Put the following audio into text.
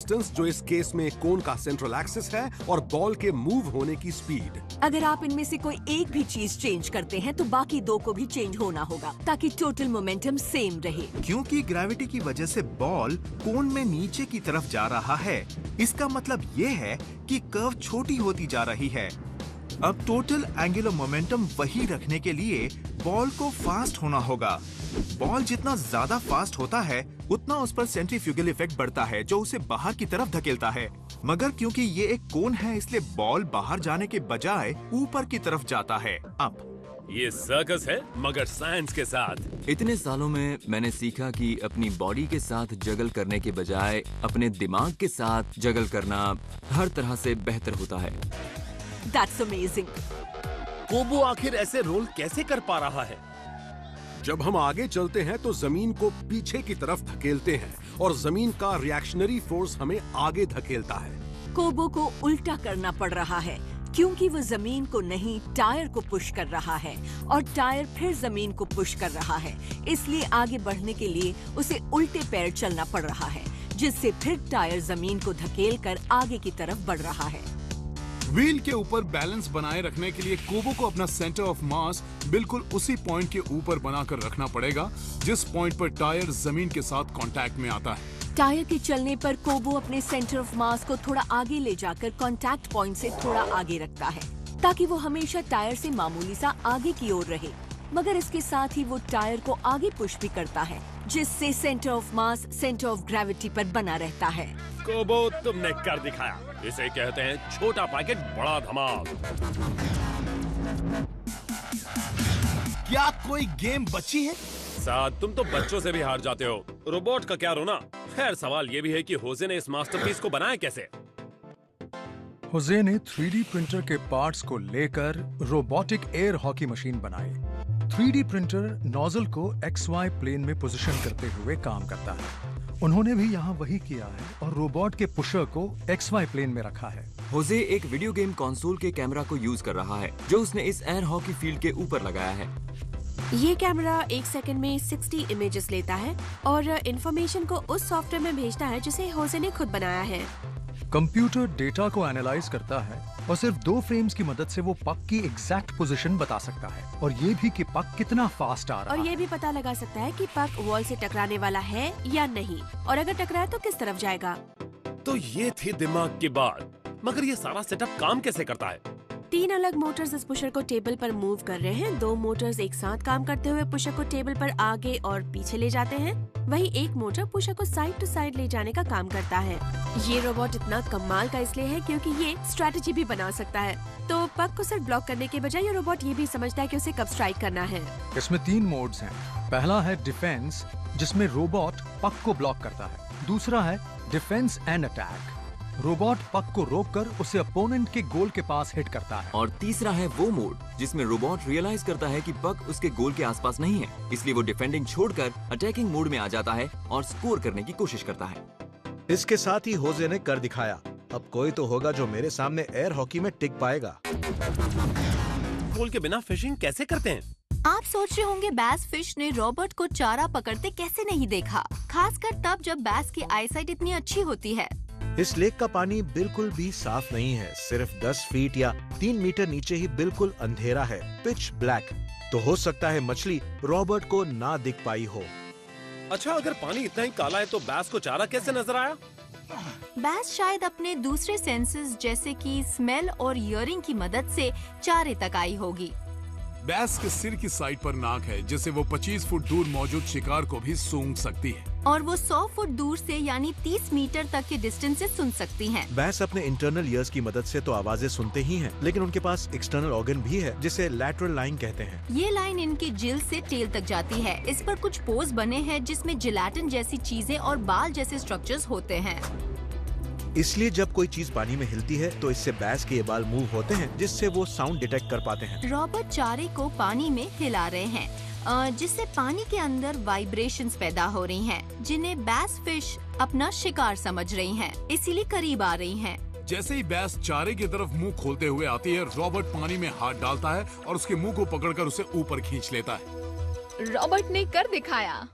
Distance जो इस case में कोन का सेंट्रल एक्सिस है और बॉल के मूव होने की स्पीड। अगर आप इनमें से कोई एक भी चीज चेंज करते हैं तो बाकी दो को भी चेंज होना होगा ताकि टोटल मोमेंटम सेम रहे। क्योंकि ग्रेविटी की वजह से बॉल कोन में नीचे की तरफ जा रहा है, इसका मतलब ये है कि कर्व छोटी होती जा रही है। अब टोटल एंगुलर मोमेंटम वही रखने के लिए बॉल को फास्ट होना होगा। बॉल जितना ज्यादा फास्ट होता है उतना उस पर सेंट्रीफ्यूगल इफेक्ट बढ़ता है जो उसे बाहर की तरफ धकेलता है। मगर क्योंकि ये एक कोन है इसलिए बॉल बाहर जाने के बजाय ऊपर की तरफ जाता है। अब ये सर्कस है मगर साइंस के साथ। इतने सालों में मैंने सीखा कि अपनी बॉडी के साथ जगल करने के बजाय अपने दिमाग के साथ जगल करना हर तरह से बेहतर होता है। That's amazing. कोबो आखिर ऐसे रोल कैसे कर पा रहा है? जब हम आगे चलते हैं तो जमीन को पीछे की तरफ धकेलते हैं और जमीन का रिएक्शनरी फोर्स हमें आगे धकेलता है। कोबो को उल्टा करना पड़ रहा है क्योंकि वो जमीन को नहीं टायर को पुश कर रहा है और टायर फिर जमीन को पुश कर रहा है। इसलिए आगे बढ़ने के लिए उसे उल्टे पैर चलना पड़ रहा है जिससे फिर टायर जमीन को धकेल कर आगे की तरफ बढ़ रहा है। व्हील के ऊपर बैलेंस बनाए रखने के लिए कोबो को अपना सेंटर ऑफ मास बिल्कुल उसी पॉइंट के ऊपर बनाकर रखना पड़ेगा जिस पॉइंट पर टायर जमीन के साथ कांटेक्ट में आता है। टायर के चलने पर कोबो अपने सेंटर ऑफ मास को थोड़ा आगे ले जाकर कांटेक्ट पॉइंट से थोड़ा आगे रखता है ताकि वो हमेशा टायर से मामूली सा आगे की ओर रहे। मगर इसके साथ ही वो टायर को आगे पुश भी करता है जिससे centre of mass centre of gravity पर बना रहता है। कोबो तुमने कर दिखाया। इसे कहते हैं छोटा पैकेट बड़ा धमाल। क्या कोई गेम बची है? साथ तुम तो बच्चों से भी हार जाते हो। रोबोट का क्या रोना। खैर सवाल ये भी है कि होजे ने इस मास्टरपीस को बनाया कैसे? होजे ने 3D प्रिंटर के पार्ट्स को लेकर रोबोटिक एयर हॉकी मशीन बनाई। 3D प्रिंटर नोजल को XY प्लेन में पोजीशन करते हुए काम करता है। उन्होंने भी यहाँ वही किया है और रोबोट के पुशर को XY प्लेन में रखा है। होजे एक वीडियो गेम कंसोल के कैमरा को यूज कर रहा है जो उसने इस एयर हॉकी फील्ड के ऊपर लगाया है। ये कैमरा 1 सेकंड में 60 इमेजेस लेता है और इंफॉर्मेशन को उस सॉफ्टवेयर में भेजता है जिसे होजे ने खुद बनाया है। कंप्यूटर डेटा को एनालाइज करता है और सिर्फ 2 फ्रेम्स की मदद से वो पक की एग्जैक्ट पोजीशन बता सकता है और ये भी कि पक कितना फास्ट आ रहा है। और ये भी पता लगा सकता है कि पक वॉल से टकराने वाला है या नहीं और अगर टकराए तो किस तरफ जाएगा। तो ये थी दिमाग की बात। मगर ये सारा सेटअप काम कैसे करता है? 3 अलग मोटर्स इस पुशर को टेबल पर मूव कर रहे हैं। 2 मोटर्स एक साथ काम करते हुए पुशर को टेबल पर आगे और पीछे ले जाते हैं। वही एक मोटर पुशर को साइड टू साइड ले जाने का काम करता है। ये रोबोट इतना कमाल का इसलिए है क्योंकि ये स्ट्रेटेजी भी बना सकता है। तो पक को सिर्फ ब्लॉक करने के बजाय ये रोबोट ये भी समझता है कि उसे कब स्ट्राइक करना है। इसमें 3 मोड्स हैं। पहला है डिफेंस जिसमें रोबोट पक को ब्लॉक करता है। दूसरा है डिफेंस एंड अटैक, रोबोट पक को रोककर उसे अपोनेंट के गोल के पास हिट करता है। और तीसरा है वो मोड जिसमें रोबोट रियलाइज करता है कि पक उसके गोल के आसपास नहीं है, इसलिए वो डिफेंडिंग छोड़कर अटैकिंग मोड में आ जाता है और स्कोर करने की कोशिश करता है। इसके साथ ही होजे ने कर दिखाया। अब कोई तो होगा जो मेरे सामने एयर हॉकी में टिक पाएगा। गोल के बिना फिशिंग कैसे करते हैं? आप सोच रहे होंगे बैस फिश ने रॉबर्ट को चारा पकड़ते कैसे नहीं देखा, खासकर तब जब बैस की आईसाइट इतनी अच्छी होती है। इस लेक का पानी बिल्कुल भी साफ नहीं है। सिर्फ 10 फीट या 3 मीटर नीचे ही बिल्कुल अंधेरा है, पिच ब्लैक। तो हो सकता है मछली रॉबर्ट को ना दिख पाई हो। अच्छा, अगर पानी इतना ही काला है तो बैस को चारा कैसे नजर आया? बैस शायद अपने दूसरे सेंसेस जैसे कि स्मेल और हियरिंग की मदद से चारे तक आई होगी। बैस के सिर की साइड पर नाक है जिससे वो 25 फुट दूर मौजूद शिकार को भी सूंघ सकती है और वो 100 फुट दूर से यानी 30 मीटर तक के डिस्टेंस से सुन सकती हैं। बैस अपने इंटरनल ईयर्स की मदद से तो आवाजें सुनते ही हैं, लेकिन उनके पास एक्सटर्नल ऑर्गन भी है जिसे लैटरल लाइन कहते हैं। ये लाइन इनकी जिल से टेल तक जाती है। इस पर कुछ पोज बने हैं जिसमें जिलेटिन जैसी चीजें और बाल जैसे स्ट्रक्चर्स होते हैं। इसलिए जब कोई चीज पानी में हिलती है तो इससे बैस के ये बाल मूव होते हैं जिससे वो साउंड डिटेक्ट कर पाते हैं। रॉबर्ट चारे को पानी में हिला रहे हैं जिससे पानी के अंदर वाइब्रेशंस पैदा हो रही हैं, जिन्हें बैस फिश अपना शिकार समझ रही हैं, इसीलिए करीब आ रही हैं। जैसे ही बैस चारे की तरफ मुंह खोलते हुए आती है, रॉबर्ट पानी में हाथ डालता है और उसके मुंह को पकड़कर उसे ऊपर खींच लेता है। रॉबर्ट ने कर दिखाया।